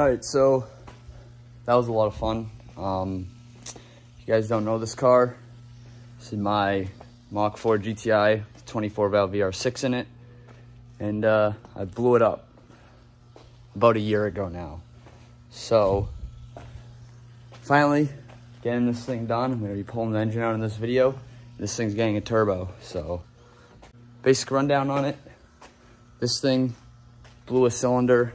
Alright, so that was a lot of fun. If you guys don't know this car, this is my MK4 GTI, 24 valve VR6 in it, and I blew it up about a year ago now. So finally getting this thing done. I'm going to be pulling the engine out in this video. This thing's getting a turbo, so basic rundown on it. This thing blew a cylinder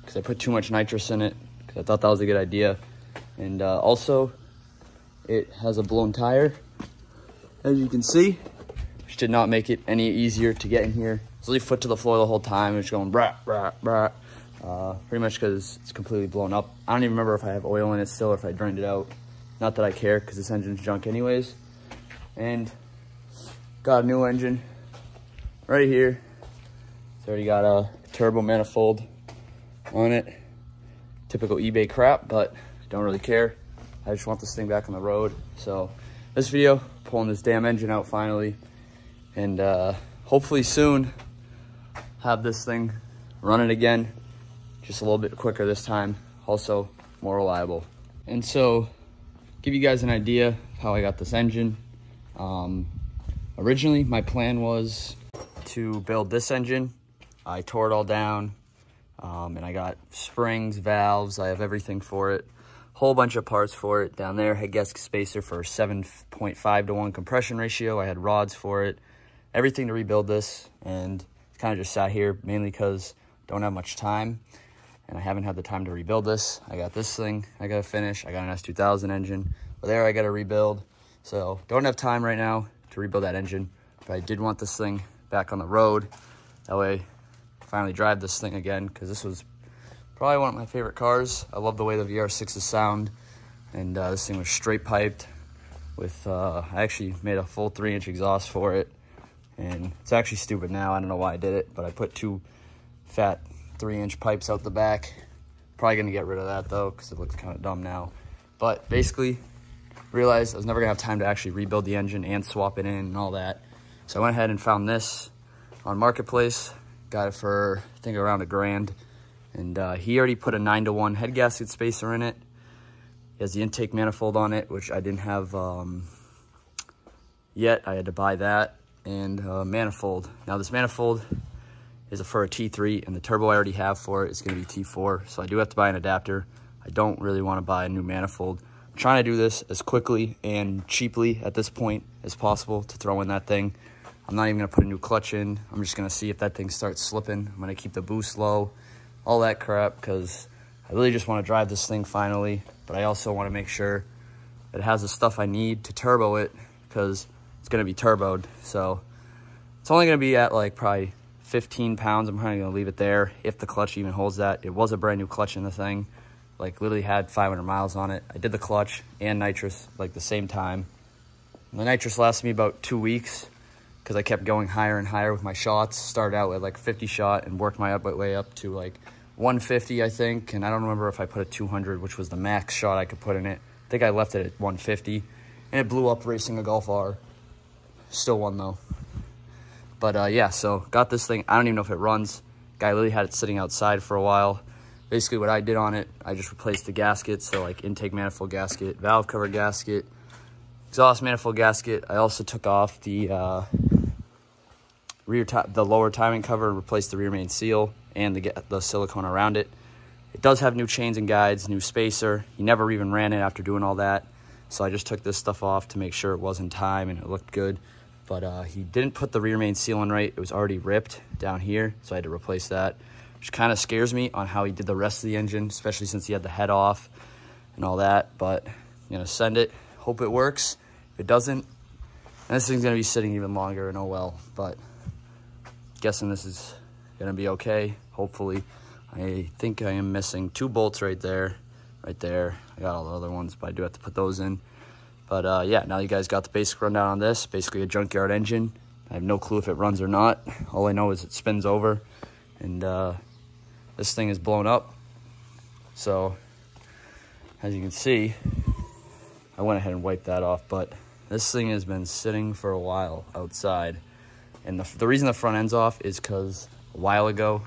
because I put too much nitrous in it because I thought that was a good idea. And also it has a blown tire, as you can see, which did not make it any easier to get in here. It's literally foot to the floor the whole time. It's going brah, brah, brah. Pretty much because it's completely blown up. I don't even remember if I have oil in it still or if I drained it out. Not that I care because this engine's junk anyways. And got a new engine right here. It's already got a turbo manifold on it. Typical eBay crap, but don't really care. I just want this thing back on the road. So this video, pulling this damn engine out finally, and hopefully soon have this thing running again, just a little bit quicker this time, also more reliable. And so give you guys an idea of how I got this engine. Originally my plan was to build this engine. I tore it all down, and I got springs, valves, I have everything for it. Whole bunch of parts for it down there. Head gasket spacer for 7.5 to 1 compression ratio. I had rods for it, everything to rebuild this, and it's kind of just sat here mainly because I don't have much time and I haven't had the time to rebuild this. I got this thing I gotta finish. I got an S2000 engine, but there I gotta rebuild. So don't have time right now to rebuild that engine, but I did want this thing back on the road. That way finally drive this thing again, because this was probably one of my favorite cars. I love the way the VR6s sound, and this thing was straight piped with, I actually made a full 3-inch exhaust for it, and it's actually stupid now. I don't know why I did it, but I put 2 fat 3-inch pipes out the back. Probably gonna get rid of that though, because it looks kind of dumb now. But basically, realized I was never gonna have time to actually rebuild the engine and swap it in and all that. So I went ahead and found this on Marketplace. Got it for, I think, around $1,000. And he already put a 9-to-1 head gasket spacer in it. He has the intake manifold on it, which I didn't have yet. I had to buy that, and manifold. Now this manifold is for a T3, and the turbo I already have for it is going to be T4, so I do have to buy an adapter. I don't really want to buy a new manifold. I'm trying to do this as quickly and cheaply at this point as possible to throw in that thing. I'm not even going to put a new clutch in. I'm just going to see if that thing starts slipping. I'm going to keep the boost low, all that crap, because I really just want to drive this thing finally, but I also want to make sure that it has the stuff I need to turbo it, because it's going to be turboed. So it's only going to be at like probably 15 pounds. I'm probably going to leave it there if the clutch even holds that. It was a brand new clutch in the thing, like literally had 500 miles on it. I did the clutch and nitrous like the same time. And the nitrous lasted me about 2 weeks, because I kept going higher and higher with my shots. Started out with like 50 shot and worked my way up to like 150, I think. And I don't remember if I put a 200, which was the max shot I could put in it. I think I left it at 150, and it blew up racing a Golf R. Still won though. But yeah, so got this thing. I don't even know if it runs. Guy literally had it sitting outside for a while. Basically what I did on it, I just replaced the gaskets. So like intake manifold gasket, valve cover gasket, exhaust manifold gasket. I also took off the lower timing cover and replaced the rear main seal and the silicone around it. It does have new chains and guides, new spacer. He never even ran it after doing all that. So I just took this stuff off to make sure it was in time and it looked good. But he didn't put the rear main seal in right. It was already ripped down here, so I had to replace that, which kind of scares me on how he did the rest of the engine, especially since he had the head off and all that. But I'm gonna send it, hope it works. If it doesn't, and this thing's gonna be sitting even longer, and oh well. But guessing this is gonna be okay, hopefully. I think I am missing 2 bolts right there. I got all the other ones, but I do have to put those in. But yeah, now you guys got the basic rundown on this. Basically a junkyard engine. I have no clue if it runs or not. All I know is it spins over, and this thing is blown up. So as you can see, I went ahead and wiped that off, but this thing has been sitting for a while outside. And the reason the front end's off is because a while ago,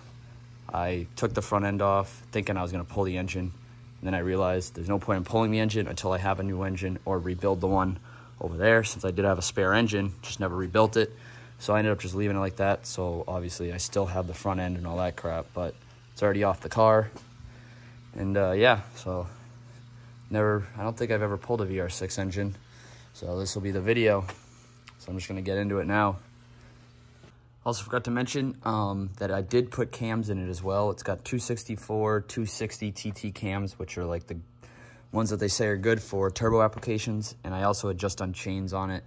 I took the front end off thinking I was gonna pull the engine. And then I realized there's no point in pulling the engine until I have a new engine or rebuild the one over there, since I did have a spare engine, just never rebuilt it. So I ended up just leaving it like that. So obviously I still have the front end and all that crap, but it's already off the car. And yeah, so I don't think I've ever pulled a VR6 engine. So this will be the video. So I'm just gonna get into it now. Also forgot to mention that I did put cams in it as well. It's got 264, 260 TT cams, which are like the ones that they say are good for turbo applications. And I also adjust on chains on it.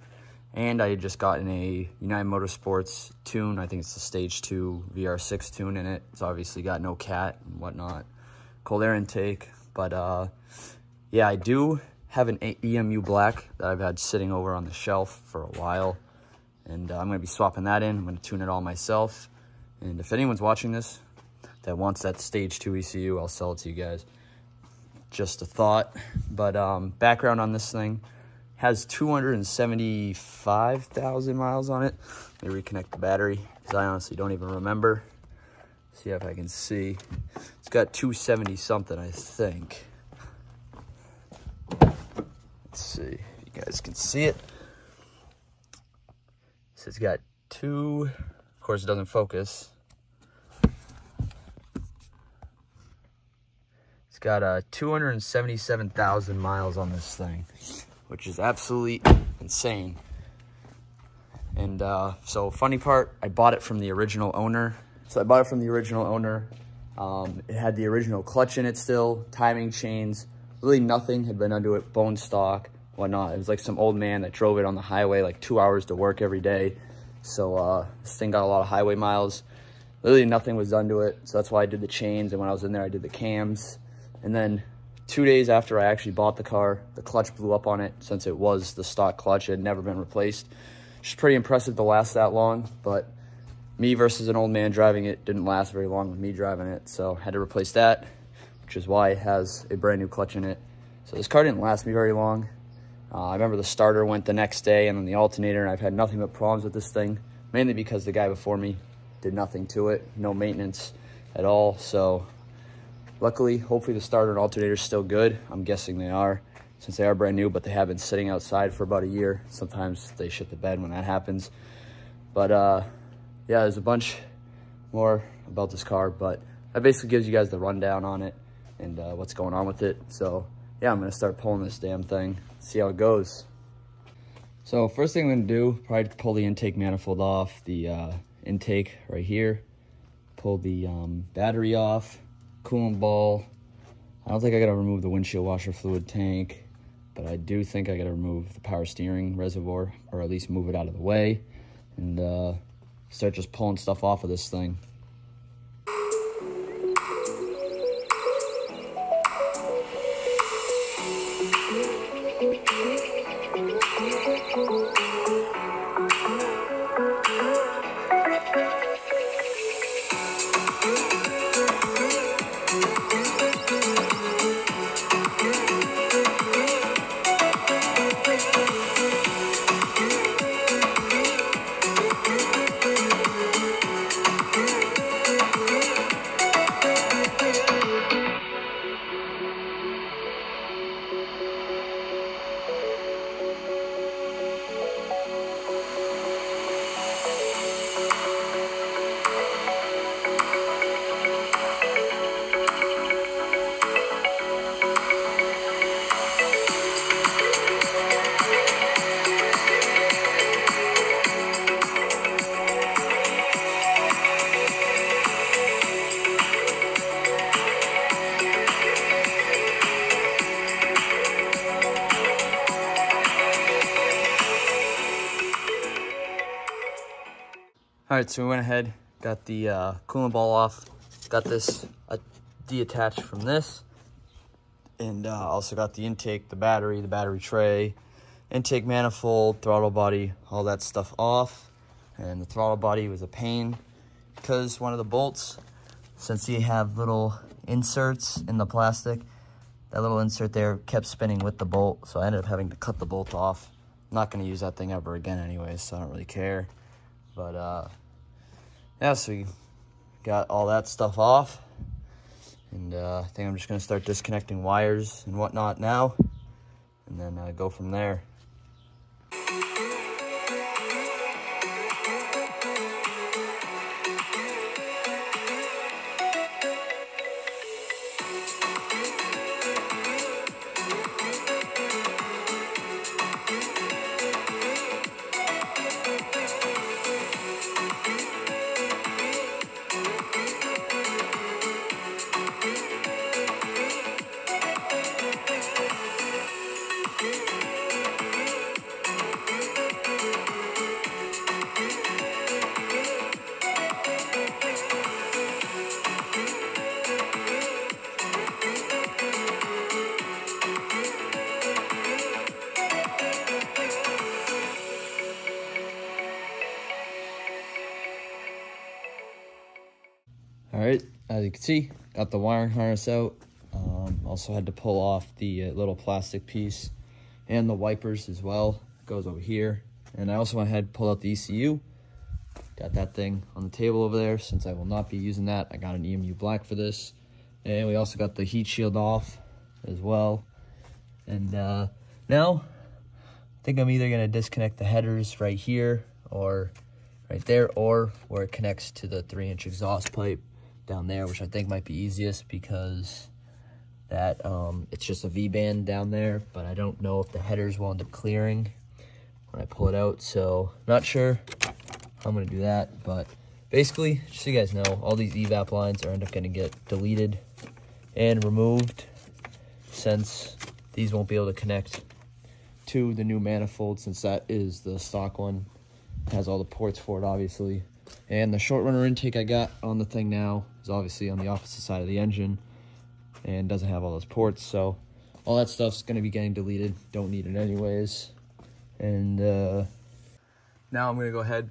And I had just gotten a United Motorsports tune. I think it's the Stage 2 VR6 tune in it. It's obviously got no cat and whatnot. Cold air intake. But yeah, I do have an EMU black that I've had sitting over on the shelf for a while. And I'm going to be swapping that in. I'm going to tune it all myself. And if anyone's watching this that wants that Stage 2 ECU, I'll sell it to you guys. Just a thought. But background on this thing. Has 275,000 miles on it. Let me reconnect the battery, because I honestly don't even remember. See if I can see. It's got 270 something, I think. Let's see if you guys can see it. So it's got of course it doesn't focus. It's got 277,000 miles on this thing, which is absolutely insane. And so funny part, I bought it from the original owner. It had the original clutch in it still, timing chains, really nothing had been under it, bone stock, whatnot. It was like some old man that drove it on the highway like 2 hours to work every day. So this thing got a lot of highway miles. Literally nothing was done to it. So that's why I did the chains. And when I was in there, I did the cams. And then 2 days after I actually bought the car, the clutch blew up on it, since it was the stock clutch. It had never been replaced. It's pretty impressive to last that long, but me versus an old man driving it didn't last very long with me driving it. So I had to replace that, which is why it has a brand new clutch in it. So this car didn't last me very long. I remember the starter went the next day, and then the alternator, and I've had nothing but problems with this thing, mainly because the guy before me did nothing to it, no maintenance at all. So luckily, hopefully the starter and alternator is still good. I'm guessing they are, since they are brand new, but they have been sitting outside for about a year. Sometimes they shit the bed when that happens. But yeah, there's a bunch more about this car, but that basically gives you guys the rundown on it and what's going on with it. So yeah, I'm gonna start pulling this damn thing, see how it goes. So first thing I'm gonna do, probably pull the intake manifold off, the intake right here, pull the battery off, coolant ball. I don't think I gotta remove the windshield washer fluid tank, but I do think I gotta remove the power steering reservoir, or at least move it out of the way, and start just pulling stuff off of this thing. All right, so we went ahead, got the coolant ball off, got this detached from this, and also got the intake, the battery tray, intake manifold, throttle body, all that stuff off. And the throttle body was a pain because one of the bolts, since you have little inserts in the plastic, that little insert there kept spinning with the bolt, so I ended up having to cut the bolt off. I'm not going to use that thing ever again anyways, so I don't really care. But yeah, so we got all that stuff off. And I think I'm just gonna start disconnecting wires and whatnot now, and then go from there. All right, as you can see, got the wiring harness out. Also had to pull off the little plastic piece and the wipers as well. Goes over here. And I also went ahead and pulled out the ECU. Got that thing on the table over there. Since I will not be using that, I got an EMU black for this. And we also got the heat shield off as well. And now, I think I'm either gonna disconnect the headers right here or right there, or where it connects to the 3-inch exhaust pipe down there, which I think might be easiest because that it's just a V-band down there, but I don't know if the headers will end up clearing when I pull it out, so not sure how I'm gonna do that. But basically, just so you guys know, all these evap lines are end up gonna get deleted and removed, since these won't be able to connect to the new manifold, since that is the stock one. It has all the ports for it, obviously. And the short runner intake I got on the thing now is obviously on the opposite side of the engine and doesn't have all those ports, so all that stuff's going to be getting deleted. Don't need it anyways. And now I'm going to go ahead,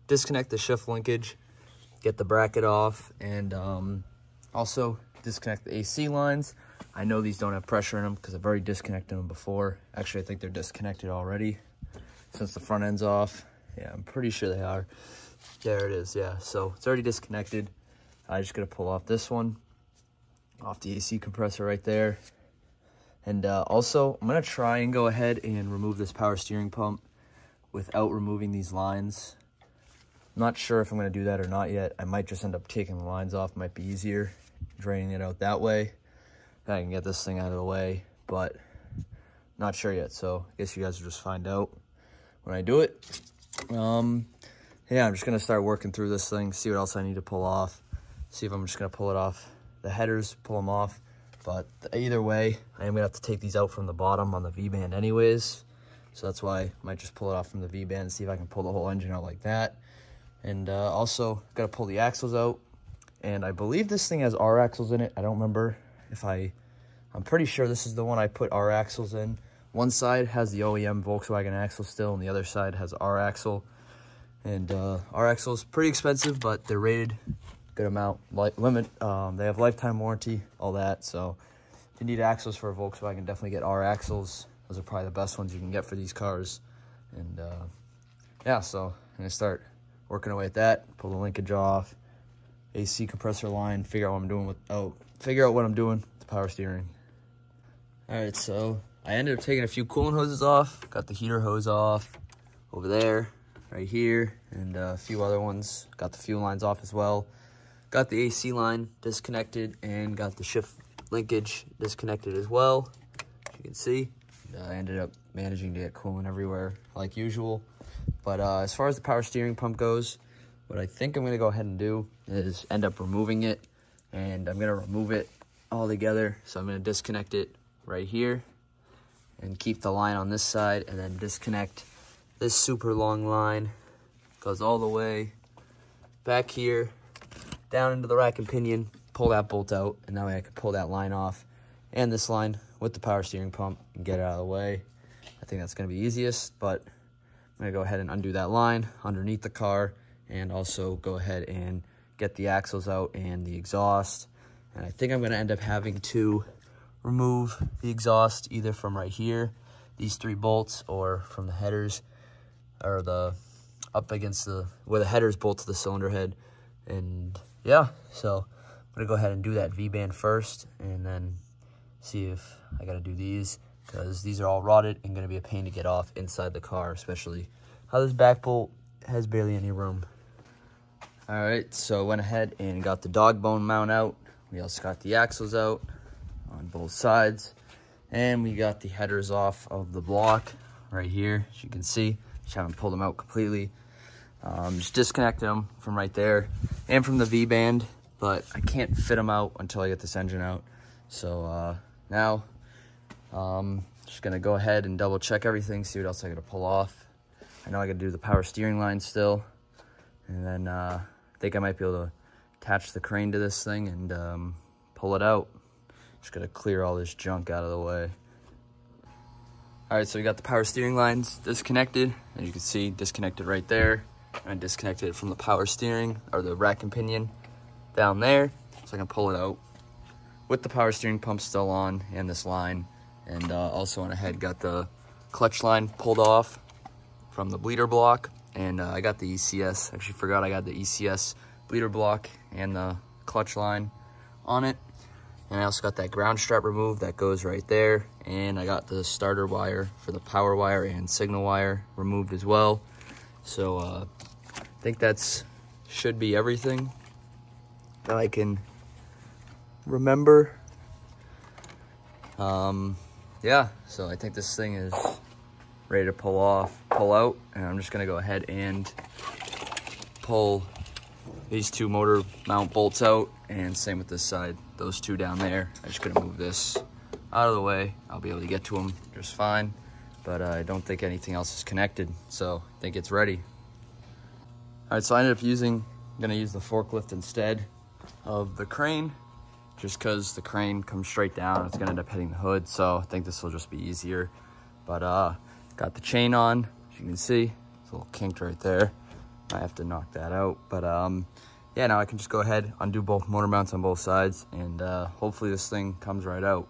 disconnect the shift linkage, get the bracket off, and also disconnect the AC lines. I know these don't have pressure in them because I've already disconnected them before. Actually, I think they're disconnected already since the front end's off. Yeah, I'm pretty sure they are. There it is, yeah. So it's already disconnected. I just gotta pull off this one, off the AC compressor right there. And also, I'm gonna try and go ahead and remove this power steering pump without removing these lines. I'm not sure if I'm gonna do that or not yet. I might just end up taking the lines off, might be easier, draining it out that way. I can get this thing out of the way, but not sure yet. So I guess you guys will just find out when I do it. Yeah, I'm just gonna start working through this thing, see what else I need to pull off, see if I'm just gonna pull it off the headers, pull them off. But either way, I am gonna have to take these out from the bottom on the V-band anyways, so that's why I might just pull it off from the V-band and see if I can pull the whole engine out like that. And also gotta pull the axles out, and I believe this thing has R axles in it. I don't remember if I'm pretty sure this is the one I put R axles in. One side has the OEM Volkswagen axle still, and the other side has R axle. And our axle's pretty expensive, but they're rated good amount, limit. They have lifetime warranty, all that. So if you need axles for a Volkswagen, definitely get our axles. Those are probably the best ones you can get for these cars. And yeah, so I'm gonna start working away at that. Pull the linkage off, AC compressor line, figure out what I'm doing with the power steering. All right, so I ended up taking a few coolant hoses off. Got the heater hose off over there, right here, and a few other ones. Got the fuel lines off as well. Got the AC line disconnected and got the shift linkage disconnected as well, as you can see. I ended up managing to get coolant everywhere like usual. But as far as the power steering pump goes, what I think I'm going to go ahead and do is end up removing it, and I'm going to remove it all together. So I'm going to disconnect it right here and keep the line on this side, and then disconnect this super long line. Goes all the way back here, down into the rack and pinion, pull that bolt out, and that way I can pull that line off and this line with the power steering pump and get it out of the way. I think that's going to be easiest, but I'm going to go ahead and undo that line underneath the car, and also go ahead and get the axles out and the exhaust. And I think I'm going to end up having to remove the exhaust either from right here, these 3 bolts, or from the headers, or the up against the where the headers bolt to the cylinder head. And yeah, so I'm gonna go ahead and do that V-band first, and then see if I gotta do these, because these are all rotted and gonna be a pain to get off inside the car, especially how this back bolt has barely any room. All right, so I went ahead and got the dog bone mount out. We also got the axles out on both sides, and we got the headers off of the block right here, as you can see. Just haven't pulled them out completely. Just disconnected them from right there and from the V-band, but I can't fit them out until I get this engine out. So now just gonna go ahead and double check everything, see what else I gotta pull off. I know I gotta do the power steering line still, and then I think I might be able to attach the crane to this thing and pull it out. Just gotta clear all this junk out of the way. All right, so we got the power steering lines disconnected. As you can see, disconnected right there. I disconnected it from the power steering, or the rack and pinion down there, so I can pull it out with the power steering pump still on and this line. And also went ahead, got the clutch line pulled off from the bleeder block, and I got the ECS. Actually forgot I got the ECS bleeder block and the clutch line on it. And I also got that ground strap removed that goes right there, and I got the starter wire for the power wire and signal wire removed as well. So I think that's should be everything that I can remember. Yeah, so I think this thing is ready to pull out, and I'm just gonna go ahead and pull these two motor mount bolts out, and same with this side, those two down there. I'm just gonna move this out of the way. I'll be able to get to them just fine, but I don't think anything else is connected, so I think it's ready. All right, so I ended up gonna use the forklift instead of the crane, just because the crane comes straight down. It's gonna end up hitting the hood, so I think this will just be easier. But got the chain on, as you can see. It's a little kinked right there. I have to knock that out, but yeah, now I can just go ahead, undo both motor mounts on both sides, and hopefully this thing comes right out.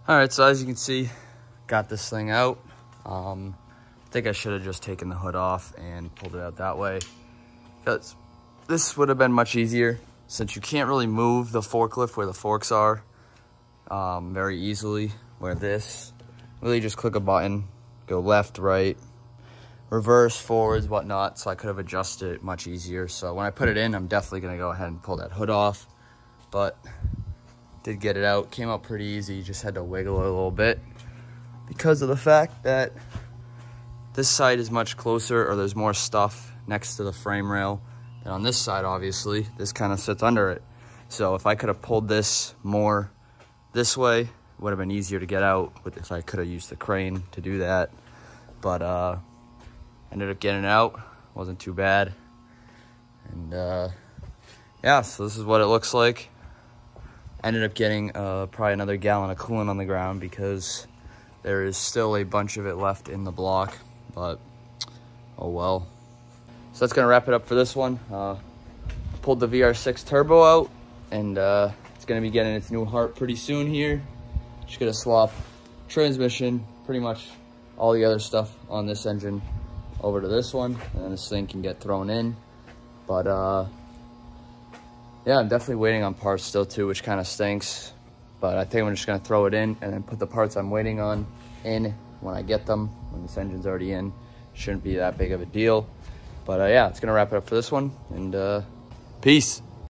All right, so as you can see, got this thing out. I think I should have just taken the hood off and pulled it out that way, because this would have been much easier, since you can't really move the forklift where the forks are very easily, where this, really just click a button, go left, right, reverse, forwards, whatnot, so I could have adjusted it much easier. So when I put it in, I'm definitely gonna go ahead and pull that hood off, but did get it out. Came out pretty easy, just had to wiggle it a little bit because of the fact that this side is much closer, or there's more stuff next to the frame rail than on this side. Obviously this kind of sits under it, so if I could have pulled this more this way, it would have been easier to get out if I could have used the crane to do that. But ended up getting it out, wasn't too bad. And yeah, so this is what it looks like. Ended up getting probably another gallon of coolant on the ground, because there is still a bunch of it left in the block, but oh well. So that's gonna wrap it up for this one. Pulled the VR6 turbo out, and it's gonna be getting its new heart pretty soon here. Just gonna swap transmission, pretty much all the other stuff on this engine over to this one, and then this thing can get thrown in. But yeah, I'm definitely waiting on parts still too, which kind of stinks. But I think I'm just gonna throw it in and then put the parts I'm waiting on in when I get them, when this engine's already in. Shouldn't be that big of a deal. But yeah, it's gonna wrap it up for this one, and peace.